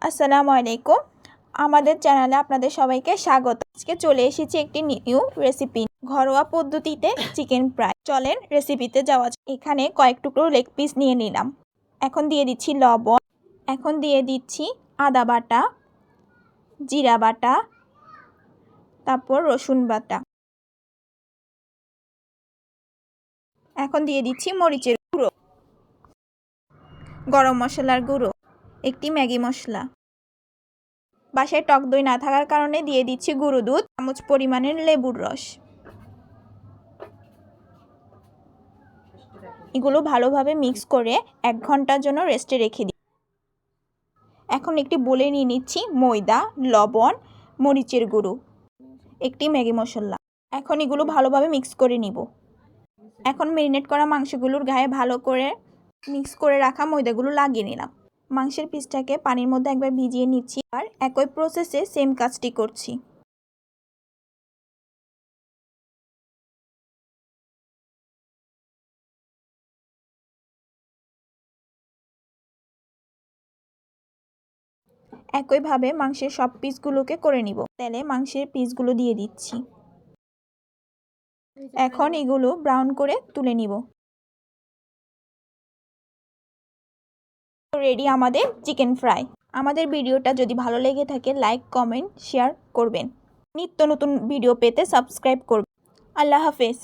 আসসালামু আলাইকুম। আমাদের চ্যানেলে আপনাদের সবাইকে স্বাগত। আজকে চলে এসেছি একটি নিউ রেসিপি, ঘরোয়া পদ্ধতিতে চিকেন ফ্রাই। চলেন রেসিপিতে যাওয়া যাক। এখানে কয়েক টুকরো লেগ পিস নিয়ে নিলাম। এখন দিয়ে দিচ্ছি লবণ, এখন দিয়ে দিচ্ছি আদা বাটা, জিরা বাটা, তারপর রসুন বাটা। এখন দিয়ে দিচ্ছি মরিচের গুঁড়ো, গরম মশলার গুঁড়ো, একটি ম্যাগি মশলা। বাসায় টক দই না থাকার কারণে দিয়ে দিচ্ছি গুঁড়ো দুধ, চামচ পরিমাণের লেবুর রস। এগুলো ভালোভাবে মিক্স করে 1 ঘন্টার জন্য রেস্টে রেখে দিই। এখন একটি বোলে নিয়ে নিচ্ছি ময়দা, লবণ, মরিচের গুঁড়ো, একটি ম্যাগি মশলা। এখন এগুলো ভালোভাবে মিক্স করে নিব। এখন ম্যারিনেট করা মাংসগুলোর গায়ে ভালো করে মিক্স করে রাখা ময়দাগুলো লাগিয়ে নিলাম। মাংসের পিসটাকে পানির মধ্যে একবার ভিজিয়ে নিচ্ছি, আর একই প্রসেসে সেম কাজটি করছি। একইভাবে মাংসের সব পিসগুলোকে করে নিব। তেলে মাংসের পিসগুলো দিয়ে দিচ্ছি। এখন এগুলো ব্রাউন করে তুলে নিব। রেডি আমাদের চিকেন ফ্রাই। আমাদের ভিডিওটা যদি ভালো লেগে থাকে লাইক, কমেন্ট, শেয়ার করবেন। নিত্য নতুন ভিডিও পেতে সাবস্ক্রাইব করবেন। আল্লাহ হাফেজ।